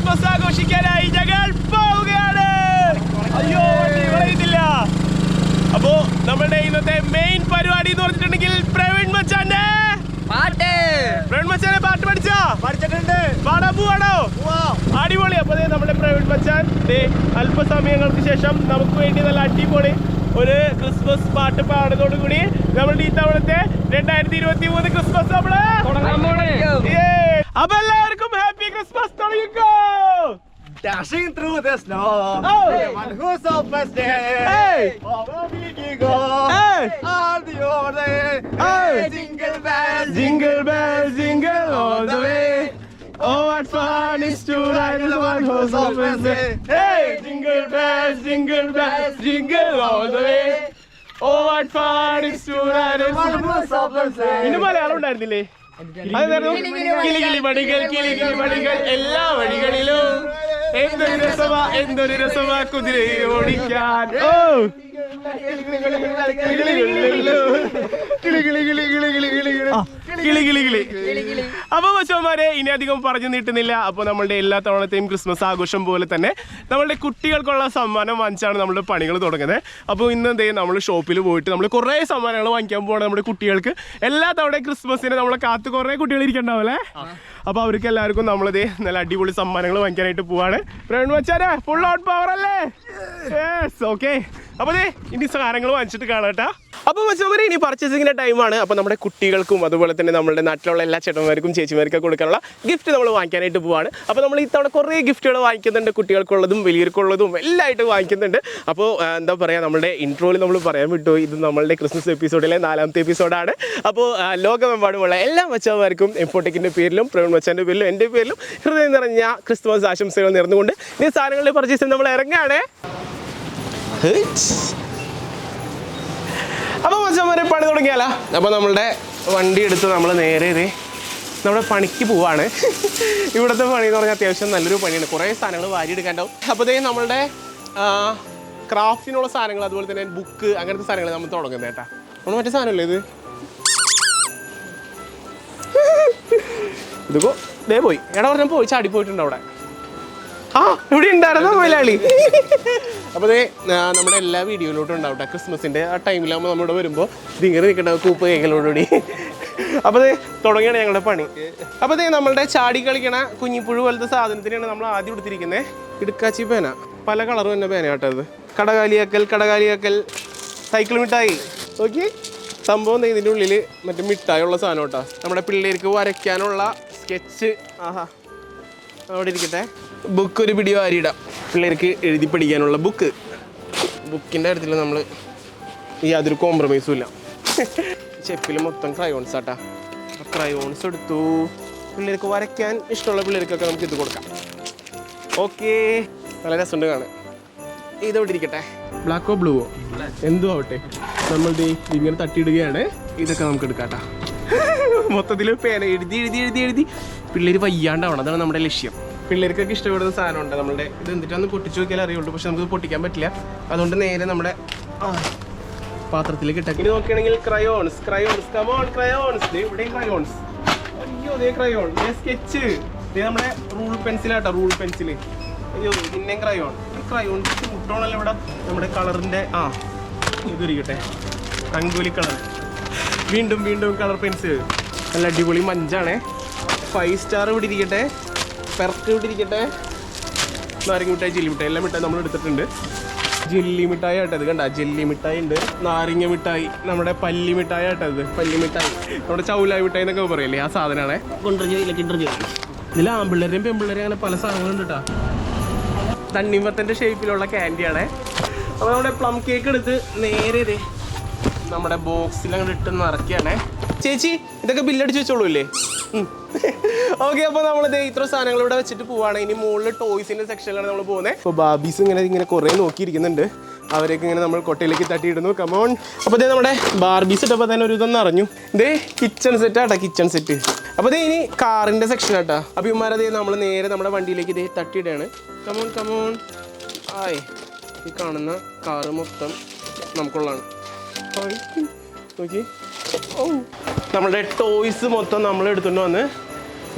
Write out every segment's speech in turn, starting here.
Christmas ആഘോഷിക്കാനായി ഞങ്ങൾ പോവുകയാണ്. അയ്യോ പറയുന്നില്ല. അപ്പോ നമ്മുടെ ഇന്നത്തെ മെയിൻ പരിപാടി എന്ന് പറഞ്ഞിട്ടുണ്ടെങ്കിൽ പ്രവീൺ മച്ചാന്റെ പാട്ട്. പ്രവീൺ മച്ചാനെ പാട്ട് പഠിച്ചിട്ടുണ്ട്. പാടാൻ പോവാണോ? അടിപൊളി. അപ്പൊ നമ്മുടെ പ്രവീൺ മച്ചാൻ അല്പസമയങ്ങൾക്ക് ശേഷം നമുക്ക് വേണ്ടി നല്ല അടിപൊളി ഒരു ക്രിസ്മസ് പാട്ട് പാടുന്നതോടുകൂടി നമ്മുടെ ഈ തവണത്തെ 2023 ക്രിസ്മസ് നമ്മള് അപ്പൊ എല്ലാവർക്കും ഹാപ്പി ക്രിസ്മസ്. തുടങ്ങിക്കോ. Dashing through the snow, one who's so festive. Hey, over we go. Hey, all the way. Hey, jingle bells, jingle bells, jingle all the way. Oh, what fun is to ride in the one horse open sleigh. Hey, jingle bells, jingle all the way. Oh, what fun is to ride in the one horse open sleigh. ഇന്ന് മലയാളം ഉണ്ടായിരുന്നില്ലേ? കിളികിളി മണികൾ എല്ലാ വഴികളിലും എന്തൊരു രസമാ കുതിരയെ ഓടിക്കാൻ. ഓ അപ്പൊ മച്ചന്മാരെ ഇനി അധികം പറഞ്ഞു നീട്ടുന്നില്ല. അപ്പൊ നമ്മളുടെ എല്ലാ തവണത്തെയും ക്രിസ്മസ് ആഘോഷം പോലെ തന്നെ നമ്മളുടെ കുട്ടികൾക്കുള്ള സമ്മാനം വാങ്ങിച്ചാണ് നമ്മുടെ പണികൾ തുടങ്ങുന്നത്. അപ്പോൾ ഇന്ന് എന്തേ നമ്മൾ ഷോപ്പിൽ പോയിട്ട് നമ്മൾ കുറേ സമ്മാനങ്ങൾ വാങ്ങിക്കാൻ പോവാണ് നമ്മുടെ കുട്ടികൾക്ക്. എല്ലാ തവണയും ക്രിസ്മസിന് നമ്മളെ കാത്ത് കുറേ കുട്ടികൾ ഇരിക്കണ്ടാവല്ലേ. അപ്പൊ അവർക്ക് എല്ലാവർക്കും നമ്മളിതേ നല്ല അടിപൊളി സമ്മാനങ്ങൾ വാങ്ങിക്കാനായിട്ട് പോവാണ്. പ്രവീൺ മച്ചാനെ ഫുൾ ഔട്ട് പവർ അല്ലേ? Yes, okay. അപ്പൊ ഇനി സാധനങ്ങൾ വാങ്ങിച്ചിട്ട് കാണാട്ടാ. അപ്പൊ മച്ചന്മാരെ ഇനി പർച്ചേസിങ്ങിന്റെ ടൈമാണ്. അപ്പൊ നമ്മുടെ കുട്ടികൾക്കും അതുപോലെ തന്നെ നമ്മുടെ നാട്ടിലുള്ള എല്ലാ ചേട്ടന്മാർക്കും ചേച്ചിമാർക്കും കൊടുക്കാനുള്ള ഗിഫ്റ്റ് നമ്മൾ വാങ്ങിക്കാനായിട്ട് പോവാണ്. അപ്പോൾ നമ്മൾ ഇത്തവണ കുറേ ഗിഫ്റ്റുകൾ വാങ്ങിക്കുന്നുണ്ട്. കുട്ടികൾക്കുള്ളതും വലിയവർക്കുള്ളതും എല്ലാമായിട്ട് വാങ്ങിക്കുന്നുണ്ട്. അപ്പോൾ എന്താ പറയുക, നമ്മുടെ ഇൻട്രോയിൽ നമ്മൾ പറയാൻ വിട്ടു, ഇത് നമ്മളുടെ ക്രിസ്മസ് എപ്പിസോഡിലെ 4ാമത്തെ എപ്പിസോഡാണ്. അപ്പോൾ ലോകമെമ്പാടുമുള്ള എല്ലാ മച്ചന്മാർക്കും എംഫോടെക്കിൻ്റെ പേരിലും പ്രവീൺ മച്ചാൻ്റെ പേരിലും എൻ്റെ പേരിലും ഹൃദയം നിറഞ്ഞ ക്രിസ്മസ് ആശംസകൾ നേർന്നുകൊണ്ട് ഈ സാധനങ്ങളുടെ പർച്ചേസ് നമ്മൾ ഇറങ്ങുകയാണ്. അപ്പോൾ മച്ചന്മാരെ പണി തുടങ്ങിയാലോ. അപ്പോൾ നമ്മളുടെ വണ്ടി എടുത്ത് നമ്മൾ നേരെ നമ്മുടെ പണിക്ക് പോവാണ്. ഇവിടുത്തെ പണി എന്ന് പറഞ്ഞാൽ അത്യാവശ്യം നല്ലൊരു പണിയാണ്. കുറേ സാധനങ്ങൾ വാരിയെടുക്കാനുണ്ടാവും. അപ്പോൾ നമ്മളുടെ ക്രാഫ്റ്റിനുള്ള സാധനങ്ങൾ അതുപോലെ തന്നെ ബുക്ക് അങ്ങനത്തെ സാധനങ്ങൾ നമ്മൾ തുടങ്ങുന്നത് കേട്ടാ. നമ്മൾ മറ്റേ സാധനമല്ലേ ഇതിപ്പോ പോയി എടാ പറഞ്ഞാൽ പോയി ചാടി പോയിട്ടുണ്ട് അവിടെ. ആ ഇവിടെ ഉണ്ടായിരുന്നോ മലയാളി. അപ്പോൾ നമ്മുടെ എല്ലാ വീഡിയോയിലോട്ടും ഉണ്ടാവട്ടെ. ക്രിസ്മസിൻ്റെ ആ ടൈമിലാകുമ്പോൾ നമ്മളിവിടെ വരുമ്പോൾ ഇതിങ്ങനെ നിൽക്കണ്ടാവും കൂപ്പ് കേക്കലോടുകൂടി. അപ്പോൾ തുടങ്ങിയാണ് ഞങ്ങളുടെ പണി. അപ്പോൾ നമ്മളുടെ ചാടി കളിക്കണ കുഞ്ഞിപ്പുഴു പോലത്തെ സാധനത്തിനാണ് നമ്മൾ ആദ്യം എടുത്തിരിക്കുന്നത്. ഇടുക്കാച്ചി പേന, പല കളറും തന്നെ പേന കേട്ടോ. അത് കടകാലിയാക്കൽ സൈക്കിൾ മിഠായി. ഓക്കെ, സംഭവം ഇതിൻ്റെ ഉള്ളിൽ മറ്റേ മിഠായുള്ള സാധനം കേട്ടോ. നമ്മുടെ പിള്ളേർക്ക് വരയ്ക്കാനുള്ള സ്കെച്ച്. ആഹാ, അവിടെ ഇരിക്കട്ടെ. ബുക്ക് ഒരു പിടി വാരിയിടാം. പിള്ളേർക്ക് എഴുതി പഠിക്കാനുള്ള ബുക്കിൻ്റെ കാര്യത്തിൽ നമ്മൾ യാതൊരു കോംപ്രമൈസും ഇല്ല. ചെപ്പിൽ മൊത്തം ക്രയോൺസ് ആട്ടാ. ക്രയോൺസ് എടുത്തു. പിള്ളേർക്ക് വരയ്ക്കാൻ ഇഷ്ടമുള്ള പിള്ളേർക്കൊക്കെ നമുക്ക് ഇത് കൊടുക്കാം. ഓക്കെ, നല്ല രസമുണ്ട് കാണാൻ. ഇതവിടെ ഇരിക്കട്ടെ. ബ്ലാക്കോ ബ്ലൂവോ എന്തോ ആവട്ടെ, നമ്മൾ ഇങ്ങനെ തട്ടിയിടുകയാണ്. ഇതൊക്കെ നമുക്ക് എടുക്കാട്ടാ. മൊത്തത്തിൽ പേന എഴുതി പിള്ളേർ വയ്യാണ്ടാവണം. അതാണ് നമ്മുടെ ലക്ഷ്യം. പിള്ളേർക്കൊക്കെ ഇഷ്ടപ്പെടുന്ന സാധനമുണ്ട് നമ്മളുടെ. ഇത് എന്നിട്ടാന്ന് പൊട്ടിച്ചു നോക്കിയാൽ അറിയുള്ളൂ, പക്ഷെ നമുക്ക് പൊട്ടിക്കാൻ പറ്റില്ല. അതുകൊണ്ട് നേരെ നമ്മുടെ പാത്രത്തിലേക്ക് ഇട്ടാക്കി. ഇനി നോക്കുകയാണെങ്കിൽ ക്രയോൺസ്. ഇവിടെയും ക്രയോൺസ്. അയ്യോ ക്രയോൺ, സ്കെച്ച്. നമ്മുടെ റൂൾ പെൻസിലാട്ടോ, റൂൾ പെൻസിൽ. അയ്യോ പിന്നെയും ക്രയോൺസ് മുട്ടോണല്ലോ ഇവിടെ. നമ്മുടെ കളറിൻ്റെ ഇതിരിക്കട്ടെ, രംഗോലി കളർ. വീണ്ടും കളർ പെൻസിൽ. നല്ല അടിപൊളി മഞ്ചാണേ. 5 സ്റ്റാർ ഇവിടെ ഇരിക്കട്ടെ. പെർക്ക് ഇവിടെ ഇരിക്കട്ടെ. നാരങ്ങ മിഠായി, ജെല്ലി മിഠായി, എല്ലാ മിഠായി നമ്മൾ എടുത്തിട്ടുണ്ട്. ജെല്ലി മിഠായി ആട്ടത് കണ്ട, ജെല്ലി മിഠായി ഉണ്ട്. നാരങ്ങ മിഠായി, നമ്മുടെ പല്ലി മിഠായി ആട്ടത്, പല്ലി മിഠായി. നമ്മുടെ ചൗലായി മിഠായി എന്നൊക്കെ പറയല്ലേ, ആ സാധനമാണേ. ഇതിൽ ആൺപിള്ളേരെയും പെൺപിള്ളേരെയും അങ്ങനെ പല സാധനങ്ങളുണ്ട് കേട്ടോ. തണ്ണിമത്തൻ്റെ ഷേപ്പിലുള്ള ക്യാൻഡിയാണേ. അപ്പോൾ നമ്മുടെ പ്ലം കേക്ക് എടുത്ത് നേരെ നമ്മുടെ ബോക്സിൽ അങ്ങോട്ട് ഇട്ട് നിറയ്ക്കുകയാണേ. ചേച്ചി ഇതൊക്കെ ബില്ലടിച്ച് വെച്ചോളൂ അല്ലേ? ഓക്കെ, അപ്പോൾ നമ്മളിത് ഇത്ര സാധനങ്ങൾ ഇവിടെ വെച്ചിട്ട് പോവാണ്. ഇനി മുകളിൽ ടോയ്സിൻ്റെ സെക്ഷനിലാണ് നമ്മൾ പോകുന്നത്. അപ്പോൾ ബാബീസ് ഇങ്ങനെ കുറേ നോക്കിയിരിക്കുന്നുണ്ട്. അവരൊക്കെ ഇങ്ങനെ നമ്മൾ കൊട്ടയിലേക്ക് തട്ടിയിടുന്നു. കമോൺ. അപ്പോൾ നമ്മുടെ ബാർബീസ് ഇട്ടപ്പോൾ തന്നെ ഒരു ഇതൊന്നും അറിഞ്ഞു. കിച്ചൺ സെറ്റ് ആട്ടാ, കിച്ചൺ സെറ്റ്. അപ്പോൾ ഇനി കാറിൻ്റെ സെക്ഷൻ ആട്ടാ. അപ്പോൾ ഇമാരത് നമ്മൾ നേരെ നമ്മുടെ വണ്ടിയിലേക്ക് തട്ടിയിടുകയാണ്. കമോൺ. ഈ കാണുന്ന കാറ് മൊത്തം നമുക്കുള്ളതാണ്. ഓക്കെ, നമ്മുടെ ടോയ്സ് മൊത്തം നമ്മൾ എടുത്തുകൊണ്ട് വന്ന്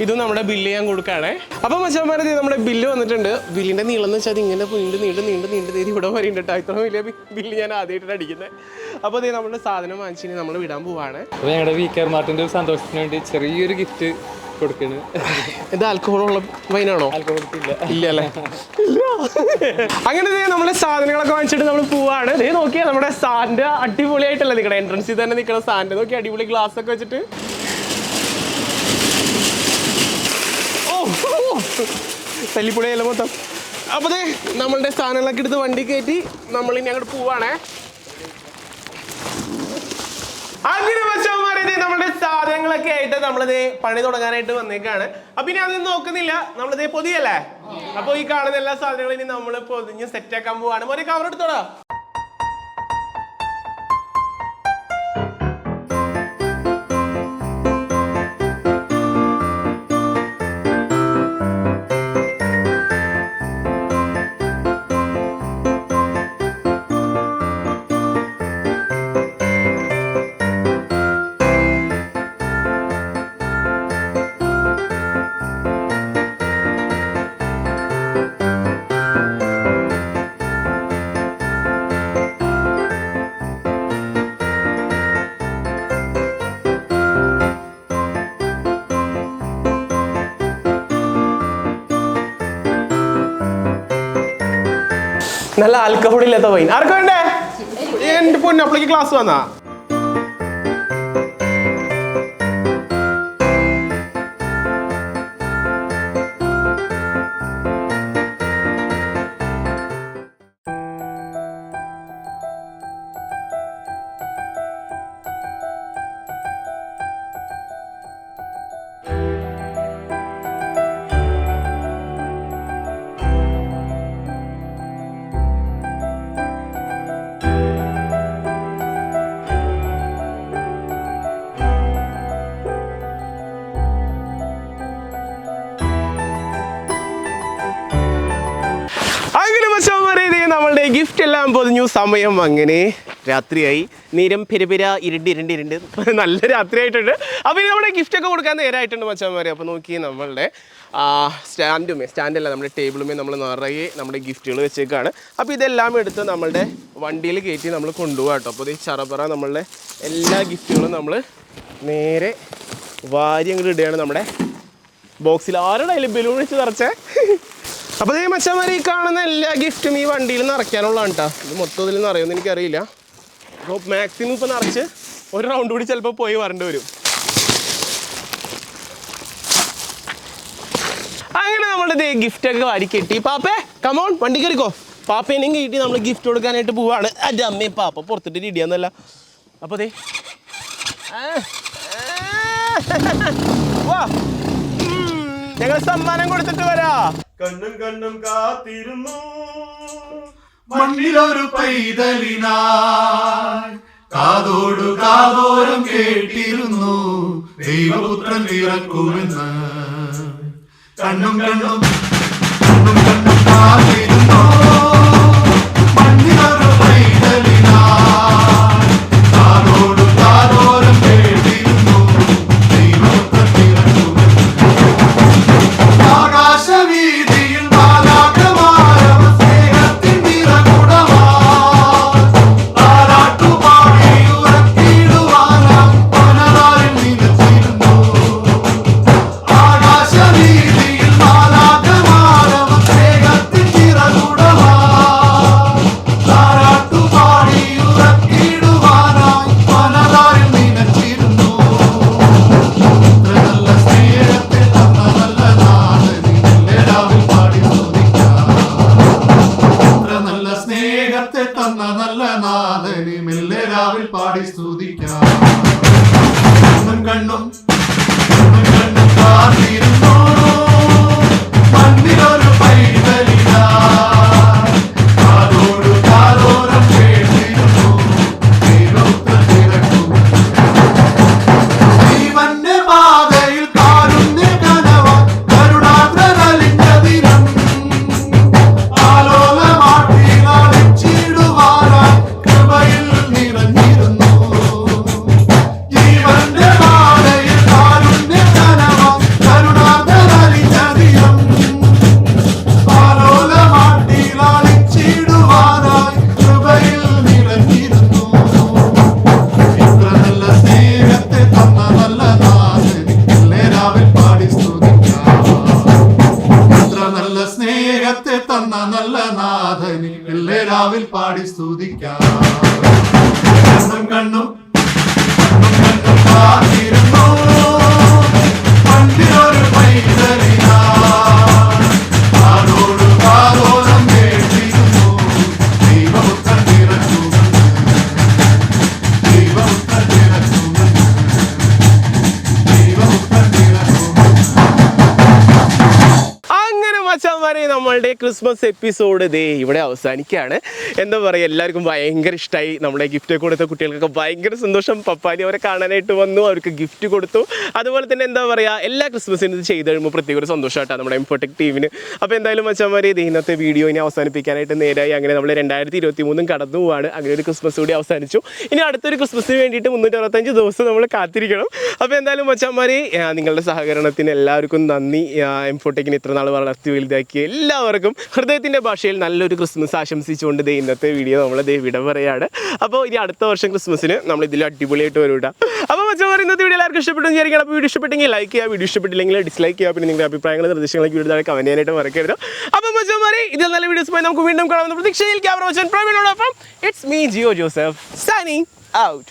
ഇതും നമ്മുടെ ബില്ല് ചെയ്യാൻ കൊടുക്കുകയാണേ. അപ്പോൾ മച്ചാന്മാരെ നമ്മുടെ ബില്ല് വന്നിട്ടുണ്ട്. ബില്ലിൻ്റെ നീളം എന്ന് വെച്ചാൽ ഇങ്ങനെ നീണ്ട് ഇവിടെ വരെ ഉണ്ട് കേട്ടോ. ഇത്ര വലിയ ബില്ല് ഞാൻ ആദ്യമായിട്ടാണ് അടിക്കുന്നത്. അപ്പോൾ ഇത് നമ്മുടെ സാധനം വാങ്ങിച്ചിട്ട് നമ്മൾ വിടാൻ പോവാണ്. അപ്പോൾ ഞങ്ങളുടെ VKR മാർട്ടിൻ്റെ ഒരു സന്തോഷത്തിന് വേണ്ടി ചെറിയൊരു ഗിഫ്റ്റ് കൊടുക്കണ്. ഇത് ആൽക്കഹോളുള്ള വൈനാണോ? ആൽക്കഹോൾ ഇല്ല അല്ലേ? അങ്ങനെ നമ്മുടെ സാധനങ്ങളൊക്കെ വാങ്ങിച്ചിട്ട് നമ്മൾ പോവാണ്. ഇത് നോക്കിയാൽ നമ്മുടെ സാൻഡ് അടിപൊളിയായിട്ടല്ല നിൽക്കണം. എൻട്രൻസിൽ തന്നെ നിൽക്കണം സാൻഡ്. നോക്കി അടിപൊളി ഗ്ലാസ് ഒക്കെ വെച്ചിട്ട് തല്ലിപ്പൊളിയല്ല മൊത്തം. അപ്പോൾ നമ്മളുടെ സാധനങ്ങളൊക്കെ എടുത്ത് വണ്ടി കയറ്റി നമ്മളിനി അങ്ങോട്ട് പോവാണേ. അങ്ങനെ മച്ചാന്മാരെ നമ്മുടെ സാധനങ്ങളൊക്കെ ആയിട്ട് നമ്മളിത് പണി തുടങ്ങാനായിട്ട് വന്നേക്കാണ്. അപ്പൊ ഇനി അതൊന്നും നോക്കുന്നില്ല, നമ്മളിത് പൊതിയല്ലേ. അപ്പൊ ഈ കാണുന്ന എല്ലാ സാധനങ്ങളും ഇനി നമ്മൾ പൊതിഞ്ഞ് സെറ്റ് ആക്കാൻ പോവാണ്. മോനെ കവർ എടുത്തോടാ. നല്ല ആൽക്കഹോൾ ഇല്ലാത്ത വൈൻ ആർക്കും വേണ്ടേ? എന്റെ പൊന്നപ്പളേക്ക് ക്ലാസ് വന്നാ. നമ്മളുടെ ഗിഫ്റ്റ് എല്ലാം പൊതിഞ്ഞു. സമയം അങ്ങനെ രാത്രിയായി. നീരം പെരുപെര ഇരുണ്ട് നല്ല രാത്രിയായിട്ടുണ്ട്. അപ്പോൾ ഇനി നമ്മുടെ ഗിഫ്റ്റൊക്കെ കൊടുക്കാൻ നേരമായിട്ടുണ്ട് മച്ചാന്മാരെ. അപ്പോൾ നോക്കി നമ്മളുടെ സ്റ്റാൻഡല്ല നമ്മുടെ ടേബിളുമേ നമ്മൾ നിറയെ നമ്മുടെ ഗിഫ്റ്റുകൾ വെച്ചേക്കാണ്. അപ്പോൾ ഇതെല്ലാം എടുത്ത് നമ്മളുടെ വണ്ടിയിൽ കയറ്റി നമ്മൾ കൊണ്ടുപോകാം കേട്ടോ. അപ്പോൾ ഇത് ചറപറ നമ്മളുടെ എല്ലാ ഗിഫ്റ്റുകളും നമ്മൾ നേരെ വാരി അങ്ങോട്ട് ഇടുകയാണ് നമ്മുടെ ബോക്സിൽ. ആരുടെ അതിൽ ബലൂൺ വെച്ച് നിറച്ചേ. അപ്പോൾ ഈ മച്ചാന്മാരെ ഈ കാണുന്ന എല്ലാ ഗിഫ്റ്റും ഈ വണ്ടിയിൽ നിറയ്ക്കാനുള്ളതാണ് കേട്ടോ. ഇത് മൊത്തത്തിൽ നിറയുമെന്ന് എനിക്കറിയില്ല. അപ്പോൾ മാക്സിമം ഇപ്പോൾ നിറച്ച് ഒരു റൗണ്ട് കൂടി ചിലപ്പോൾ പോയി വരേണ്ടി വരും. അങ്ങനെ നമ്മളുടെ ഗിഫ്റ്റൊക്കെ വാരി കെട്ടി. പാപ്പേ കമോൺ വണ്ടി കയറിക്കോ. പാപ്പേനെയും കയറ്റി നമ്മൾ ഗിഫ്റ്റ് കൊടുക്കാനായിട്ട് പോവാണ്. എൻ്റെ അമ്മയും പാപ്പ പുറത്തിട്ട് ഇടിയാന്നല്ല. അപ്പോൾ ദേ വാ, ഞങ്ങൾ സമ്മാനം കൊടുത്തിട്ട് വരാ. കണ്ണും കണ്ണും കാത്തിരുന്നു മണ്ണിലൊരു പൈതലിനായി, കാതോടു കാതോരം കേട്ടിരുന്നു ദൈവപുത്രൻ പിറക്കുമെന്ന്. കണ്ണും കണ്ണും കണ്ണും കണ്ണും കാത്തിരുന്നു മണ്ണിലൊരു പൈതലിനായി, കാതോടു കാതോരം കേട്ടിരുന്നു ദൈവപുത്രൻ പിറക്കുമെന്ന്. ആകാശവീതിയിൽ ബാലാകമാരവ സ്നേഹത്തിൻ നിറകുടമായി താരാട്ടുപാടി ഉറക്കിടുവാനായി പനതാരിൽ നിലച്ചിരുന്നു. ആകാശവീതിയിൽ ബാലാകമാരവ സ്നേഹത്തിൻ രാവിൽ പാടി സ്തുതിക്കാം കണ്ണും കണ്ണും കാത്തിരുന്നു പണ്ടിലൊരു പൈതലിനാ ആരോട് കാതോരം കേട്ടിരുന്നു ദൈവപുത്രൻ പിറക്കുമെന്ന് ദൈവപുത്രൻ പിറക്കുമെന്ന് ദൈവപുത്രൻ പിറക്കുമെന്ന്. അങ്ങനെ മച്ചാന്മാരെ നമ്മളുടെ ക്രിസ്മസ് എപ്പിസോഡ് ദേ ഇവിടെ അവസാനിക്കുകയാണ്. എന്താ പറയുക, എല്ലാവർക്കും ഭയങ്കര ഇഷ്ടമായി. നമ്മളെ ഗിഫ്റ്റ് കൊടുത്ത കുട്ടികൾക്കൊക്കെ ഭയങ്കര സന്തോഷം. പപ്പാനി അവരെ കാണാനായിട്ട് വന്നു, അവർക്ക് ഗിഫ്റ്റ് കൊടുത്തു. അതുപോലെ തന്നെ എന്താ പറയുക, എല്ലാ ക്രിസ്മസിനും ഇത് ചെയ്ത് കഴിയുമ്പോൾ പ്രത്യേക ഒരു സന്തോഷമായിട്ടാണ് നമ്മുടെ ഇൻഫോടെക് ടീമിന്. അപ്പോൾ എന്തായാലും മച്ചാന്മാരെ ഇന്നത്തെ വീഡിയോ ഇനി അവസാനിപ്പിക്കാനായിട്ട് നേരായി. അങ്ങനെ നമ്മൾ 2023 കടന്നു പോവാണ്. അങ്ങനെ ഒരു ക്രിസ്മസ് കൂടി അവസാനിച്ചു. ഇനി അടുത്തൊരു ക്രിസ്മസിന് വേണ്ടിയിട്ട് 365 ദിവസം നമ്മൾ കാത്തിരിക്കണം. അപ്പോൾ എന്തായാലും മച്ചാന്മാരെ നിങ്ങളുടെ സഹകരണത്തിന് എല്ലാവർക്കും നന്ദി. ഇൻഫോടെക്കിന് ഇത്ര നാൾ വളർത്തി വലുതാക്കിയ എല്ലാവർക്കും ഹൃദയത്തിൻ്റെ ഭാഷയിൽ നല്ലൊരു ക്രിസ്മസ് ആശംസിച്ചുകൊണ്ട് ഇന്നത്തെ വീഡിയോ നമ്മൾ വിട പറയാണ്. അപ്പോൾ ഇനി അടുത്ത വർഷം ക്രിസ്മസിന് നമ്മൾ ഇതിൽ അടിപൊളിയായിട്ട് വരൂട്ടാ. അപ്പോൾ മച്ചാന്മാരെ ഇന്നത്തെ വീഡിയോ എല്ലാവർക്കും ഇഷ്ടപ്പെട്ടെന്ന് വിചാരിക്കണം. അപ്പോൾ വീഡിയോ ഇഷ്ടപ്പെട്ടെങ്കിൽ ലൈക്ക് ചെയ്യുക, വീഡിയോ ഇഷ്ടപ്പെട്ടില്ലെങ്കിൽ ഡിസ്ലൈക്ക് ചെയ്യുക. പിന്നെ നിങ്ങളുടെ അഭിപ്രായങ്ങൾ നിർദ്ദേശങ്ങളൊക്കെ വീഡിയോ താഴെ കമന്റ് ചെയ്യാനായിട്ട് മറക്കരുത്. അപ്പോൾ മച്ചാന്മാരെ ഇതിൽ നല്ല വീഡിയോസ് പോയി നമുക്ക് വീണ്ടും കാണാമെന്ന് പ്രതീക്ഷയിൽ ക്യാമറ പ്രവീണോടൊപ്പം it's me Jiyo Joseph signing out.